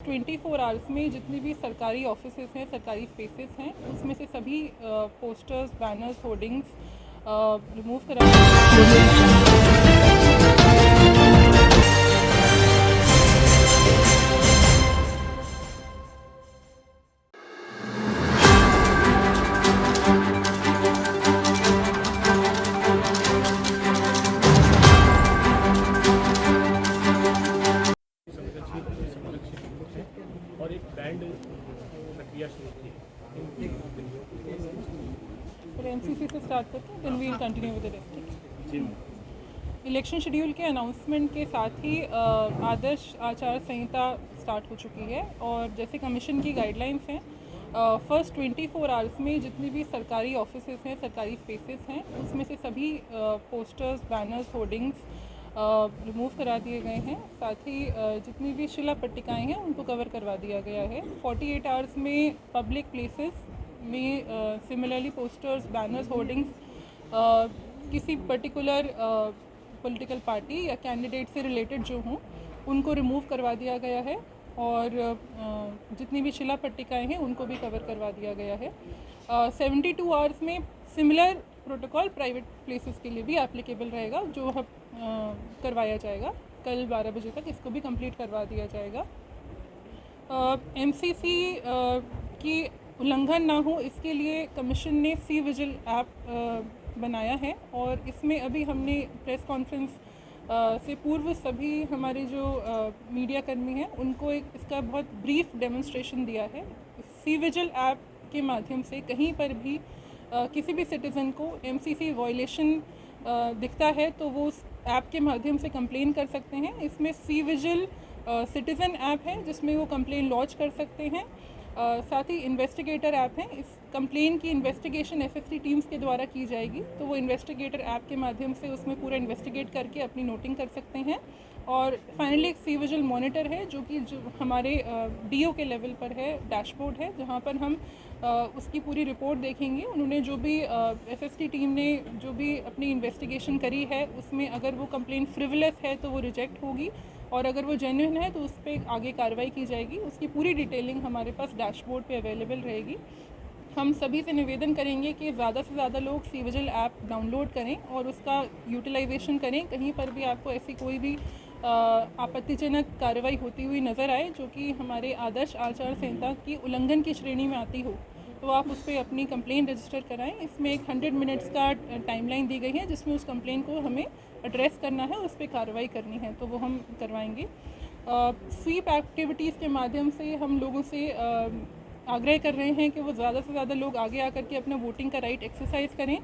24 hours में जितनी भी सरकारी ऑफिसेज हैं, सरकारी स्पेसेस हैं, उसमें से सभी पोस्टर्स, बैनर्स, होर्डिंग्स रिमूव करा और एक बैंड प्रक्रिया शुरू की। एमसीसी से स्टार्ट करते हैं, then we will continue with the rest. जी इलेक्शन शेड्यूल के अनाउंसमेंट के साथ ही आदर्श आचार संहिता स्टार्ट हो चुकी है और जैसे कमीशन की गाइडलाइंस हैं, फर्स्ट 24 आवर्स में जितनी भी सरकारी ऑफिसेज हैं, सरकारी स्पेसेस हैं, उसमें से सभी पोस्टर्स, बैनर्स, होर्डिंग्स रिमूव करा दिए गए हैं। साथ ही जितनी भी शिला पट्टिकाएँ हैं उनको कवर करवा दिया गया है। 48 आवर्स में पब्लिक प्लेसेस में सिमिलरली पोस्टर्स, बैनर्स, होर्डिंग्स किसी पर्टिकुलर पॉलिटिकल पार्टी या कैंडिडेट से रिलेटेड जो हों उनको रिमूव करवा दिया गया है और जितनी भी शिला पट्टिकाएँ हैं उनको भी कवर करवा दिया गया है। 72 आवर्स में सिमिलर प्रोटोकॉल प्राइवेट प्लेसेस के लिए भी एप्लीकेबल रहेगा, जो करवाया जाएगा। कल 12 बजे तक इसको भी कंप्लीट करवा दिया जाएगा। एमसीसी की उल्लंघन ना हो इसके लिए कमीशन ने सी विजिल ऐप बनाया है और इसमें अभी हमने प्रेस कॉन्फ्रेंस से पूर्व सभी हमारे जो मीडिया कर्मी हैं उनको एक इसका बहुत ब्रीफ डेमोन्स्ट्रेशन दिया है। सी विजिल ऐप के माध्यम से कहीं पर भी किसी भी सिटीज़न को एमसीसी वायलेशन दिखता है तो वो उस ऐप के माध्यम से कंप्लेन कर सकते हैं। इसमें सी विजिल सिटीज़न ऐप है जिसमें वो कंप्लेन लॉन्च कर सकते हैं। साथ ही इन्वेस्टिगेटर ऐप है। इस कंप्लेन की इन्वेस्टिगेशन एफएसटी टीम्स के द्वारा की जाएगी, तो वो इन्वेस्टिगेटर ऐप के माध्यम से उसमें पूरा इन्वेस्टिगेट करके अपनी नोटिंग कर सकते हैं। और फाइनली एक सी विजिल मॉनिटर है जो कि हमारे डीओ के लेवल पर है, डैशबोर्ड है, जहाँ पर हम उसकी पूरी रिपोर्ट देखेंगे। उन्होंने जो भी एफएसटी टीम ने जो भी अपनी इन्वेस्टिगेशन करी है उसमें अगर वो कंप्लेन फ्रिवलेस है तो वो रिजेक्ट होगी और अगर वो जेन्युइन है तो उस पर आगे कार्रवाई की जाएगी। उसकी पूरी डिटेलिंग हमारे पास डैशबोर्ड पे अवेलेबल रहेगी। हम सभी से निवेदन करेंगे कि ज़्यादा से ज़्यादा लोग सी विजिल ऐप डाउनलोड करें और उसका यूटिलाइजेशन करें। कहीं पर भी आपको ऐसी कोई भी आपत्तिजनक कार्रवाई होती हुई नज़र आए जो कि हमारे आदर्श आचार संहिता की उल्लंघन की श्रेणी में आती हो, तो आप उस पर अपनी कंप्लेन रजिस्टर कराएं। इसमें एक 100 मिनट्स का टाइमलाइन दी गई है जिसमें उस कंप्लेन को हमें एड्रेस करना है, उस पर कार्रवाई करनी है, तो वो हम करवाएंगे। स्वीप एक्टिविटीज़ के माध्यम से हम लोगों से आग्रह कर रहे हैं कि वो ज़्यादा से ज़्यादा लोग आगे आकर के अपना वोटिंग का राइट एक्सरसाइज करें।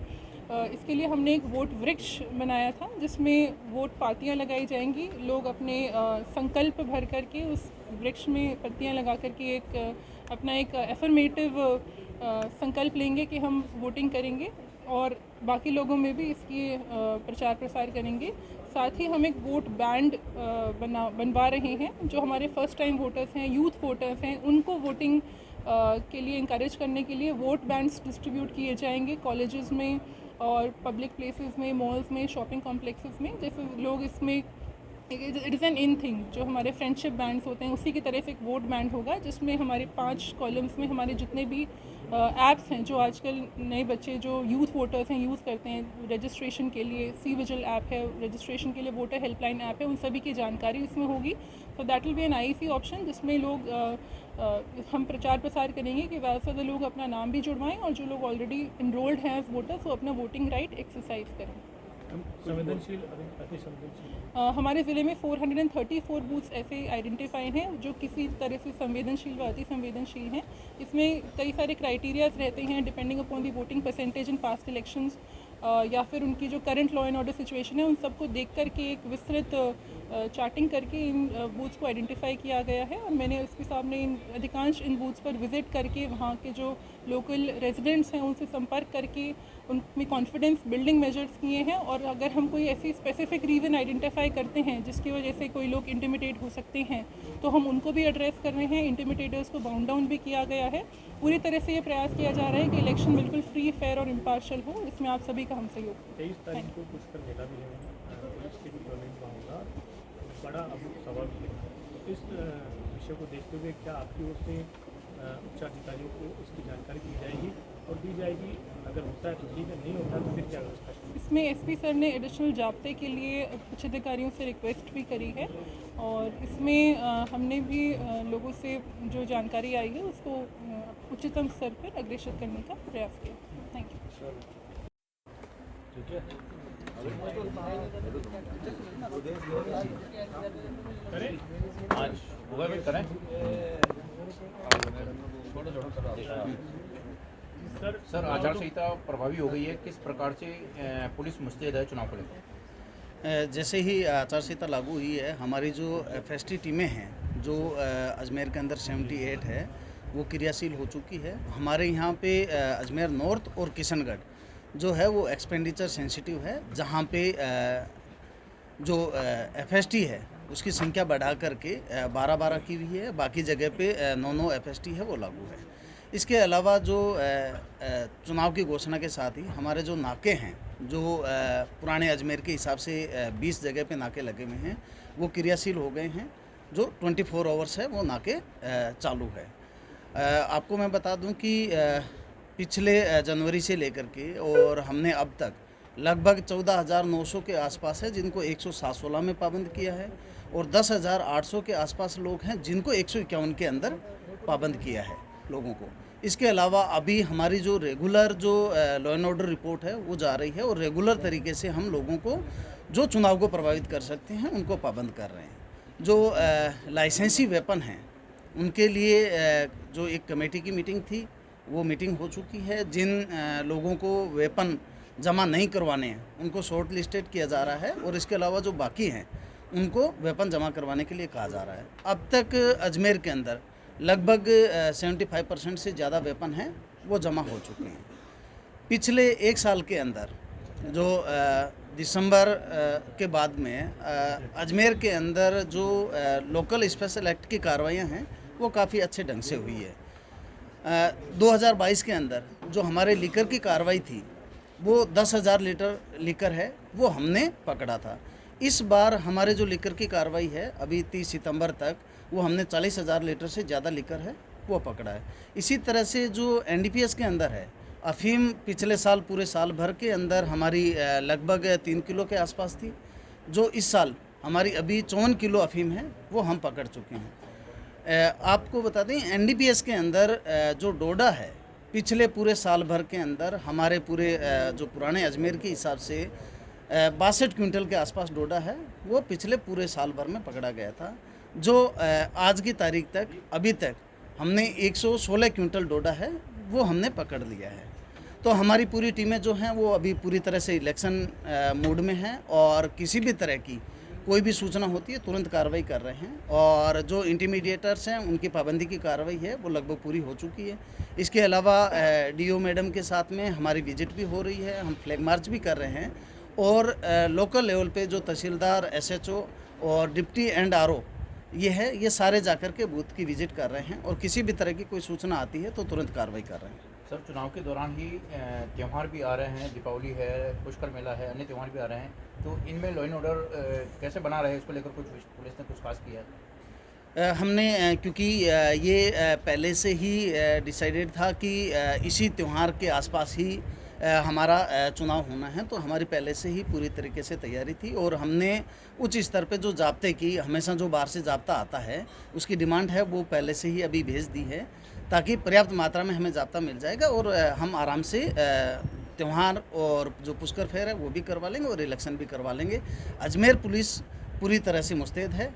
इसके लिए हमने एक वोट वृक्ष बनाया था जिसमें वोट पातियाँ लगाई जाएंगी। लोग अपने संकल्प भर करके उस वृक्ष में पत्तियाँ लगा करके एक अपना एक एफर्मेटिव संकल्प लेंगे कि हम वोटिंग करेंगे और बाकी लोगों में भी इसकी प्रचार प्रसार करेंगे। साथ ही हम एक वोट बैंड बनवा रहे हैं। जो हमारे फर्स्ट टाइम वोटर्स हैं, यूथ वोटर्स हैं, उनको वोटिंग के लिए इंकरेज करने के लिए वोट बैंड्स डिस्ट्रीब्यूट किए जाएंगे कॉलेजेस में और पब्लिक प्लेसेस में, मॉल्स में, शॉपिंग कॉम्प्लेक्सेस में। जैसे लोग इसमें it is an in thing, जो हमारे फ्रेंडशिप बैंड्स होते हैं उसी की तरह से एक वोट बैंड होगा जिसमें हमारे 5 कॉलम्स में हमारे जितने भी ऐप्स हैं जो आजकल नए बच्चे जो यूथ वोटर्स हैं यूज़ करते हैं रजिस्ट्रेशन के लिए, सी विजिल ऐप है, रजिस्ट्रेशन के लिए वोटर हेल्पलाइन ऐप है, उन सभी की जानकारी इसमें होगी। तो that will be an IC option जिसमें लोग हम प्रचार प्रसार करेंगे कि ज़्यादा से ज़्यादा लोग अपना नाम भी जुड़वाएं और जो लोग ऑलरेडी इनरोल्ड हैं एज वोटर्स वो अपना वोटिंग राइट एक्सरसाइज करें। संवेदनशील, अति संवेदनशील हमारे ज़िले में 434 बूथ्स ऐसे आइडेंटिफाई हैं जो किसी तरह से संवेदनशील व अति संवेदनशील हैं। इसमें कई सारे क्राइटेरियाज रहते हैं depending upon the voting percentage in past elections या फिर उनकी जो current law and order situation है उन सबको देख करके एक विस्तृत चार्टिंग करके इन बूथ्स को आइडेंटिफाई किया गया है और मैंने उसके सामने अधिकांश इन बूथ्स पर विज़िट करके वहाँ के जो लोकल रेजिडेंट्स हैं उनसे संपर्क करके उनमें कॉन्फिडेंस बिल्डिंग मेजर्स किए हैं। और अगर हम कोई ऐसी स्पेसिफिक रीज़न आइडेंटिफाई करते हैं जिसकी वजह से कोई लोग इंटिमिडेट हो सकते हैं तो हम उनको भी एड्रेस कर रहे हैं। इंटिमिडेटर्स को बाउंड डाउन भी किया गया है। पूरी तरह से ये प्रयास किया जा रहा है कि इलेक्शन बिल्कुल फ्री, फेयर और इम्पार्शल हो। इसमें आप सभी का हम सहयोग। 23 तारीख को पुष्कर मेला भी है, पुलिस की भी पेट्रोलिंग होगा, बड़ा अब सवाल इस भविष्य को देखते हुए क्या आपकी ओर से उच्च अधिकारियों को इसकी जानकारी दी जाएगी और दी जाएगी, अगर होता है तो ठीक है, नहीं होता तो फिर क्या व्यवस्था है? इसमें एसपी सर ने एडिशनल जाब्ते के लिए उच्च अधिकारियों से रिक्वेस्ट भी करी है और इसमें हमने भी लोगों से जो जानकारी आई है उसको उच्चतम स्तर पर अग्रेषित करने का प्रयास किया। Thank you. ठीक है, करें आज होगा भी करें सर आचार संहिता प्रभावी हो गई है, किस प्रकार से पुलिस मुस्तैद है चुनाव को लेकर? जैसे ही आचार संहिता लागू हुई है, हमारी जो एफएसटी टीमें हैं जो अजमेर के अंदर 78 है वो क्रियाशील हो चुकी है। हमारे यहाँ पे अजमेर नॉर्थ और किशनगढ़ जो है वो एक्सपेंडिचर सेंसिटिव है, जहाँ पे जो एफएसटी है उसकी संख्या बढ़ा करके 12-12 की हुई है, बाकी जगह पे 9-9 एफएसटी है वो लागू है। इसके अलावा जो चुनाव की घोषणा के साथ ही हमारे जो नाके हैं जो पुराने अजमेर के हिसाब से 20 जगह पे नाके लगे हुए हैं वो क्रियाशील हो गए हैं, जो 24 आवर्स है वो नाके चालू है। आपको मैं बता दूं कि पिछले जनवरी से लेकर के और हमने अब तक लगभग 14,900 के आसपास है जिनको 116 में पाबंद किया है और 10,800 के आसपास लोग हैं जिनको 151 के अंदर पाबंद किया है लोगों को। इसके अलावा अभी हमारी जो रेगुलर जो लॉ एंड ऑर्डर रिपोर्ट है वो जा रही है और रेगुलर तरीके से हम लोगों को जो चुनाव को प्रभावित कर सकते हैं उनको पाबंद कर रहे हैं। जो लाइसेंसी वेपन हैं उनके लिए जो एक कमेटी की मीटिंग थी वो मीटिंग हो चुकी है। जिन लोगों को वेपन जमा नहीं करवाने हैं उनको शॉर्ट लिस्टेड किया जा रहा है और इसके अलावा जो बाकी हैं उनको वेपन जमा करवाने के लिए कहा जा रहा है। अब तक अजमेर के अंदर लगभग 75% से ज़्यादा वेपन हैं वो जमा हो चुके हैं। पिछले एक साल के अंदर जो दिसंबर के बाद में अजमेर के अंदर जो लोकल स्पेशल एक्ट की कार्रवाइयाँ हैं वो काफ़ी अच्छे ढंग से हुई है। 2022 के अंदर जो हमारे लीकर की कार्रवाई थी वो 10,000 लीटर लीकर है वो हमने पकड़ा था। इस बार हमारे जो लीकर की कार्रवाई है अभी 30 सितंबर तक वो हमने 40,000 लीटर से ज़्यादा लीकर है वो पकड़ा है। इसी तरह से जो एनडीपीएस के अंदर है अफीम पिछले साल पूरे साल भर के अंदर हमारी लगभग 3 किलो के आसपास थी, जो इस साल हमारी अभी 54 किलो अफीम है वो हम पकड़ चुके हैं। आपको बता दें एनडीपीएस के अंदर जो डोडा है पिछले पूरे साल भर के अंदर हमारे पूरे जो पुराने अजमेर के हिसाब से 62 क्विंटल के आसपास डोडा है वो पिछले पूरे साल भर में पकड़ा गया था, जो आज की तारीख तक अभी तक हमने 116 क्विंटल डोडा है वो हमने पकड़ लिया है। तो हमारी पूरी टीमें जो हैं वो अभी पूरी तरह से इलेक्शन मूड में हैं और किसी भी तरह की कोई भी सूचना होती है तुरंत कार्रवाई कर रहे हैं और जो इंटीमीडिएटर्स हैं उनकी पाबंदी की कार्रवाई है वो लगभग पूरी हो चुकी है। इसके अलावा डीओ मैडम के साथ में हमारी विजिट भी हो रही है, हम फ्लैग मार्च भी कर रहे हैं और लोकल लेवल पे जो तहसीलदार, एसएचओ और डिप्टी एंड आरओ ये सारे जाकर के बूथ की विजिट कर रहे हैं और किसी भी तरह की कोई सूचना आती है तो तुरंत कार्रवाई कर रहे हैं। सर चुनाव के दौरान ही त्यौहार भी आ रहे हैं, दीपावली है, पुष्कर मेला है, अन्य त्यौहार भी आ रहे हैं, तो इनमें लॉ एंड ऑर्डर कैसे बना रहे हैं इसको लेकर कुछ पुलिस ने कुछ खास किया है? हमने क्योंकि ये पहले से ही डिसाइडेड था कि इसी त्यौहार के आसपास ही हमारा चुनाव होना है, तो हमारी पहले से ही पूरी तरीके से तैयारी थी और हमने उच्च स्तर पे जो जाब्ते की हमेशा जो बाहर से जाब्ता आता है उसकी डिमांड है वो पहले से ही अभी भेज दी है ताकि पर्याप्त मात्रा में हमें जाब्ता मिल जाएगा और हम आराम से त्यौहार और जो पुष्कर फेयर है वो भी करवा लेंगे और इलेक्शन भी करवा लेंगे। अजमेर पुलिस पूरी तरह से मुस्तैद है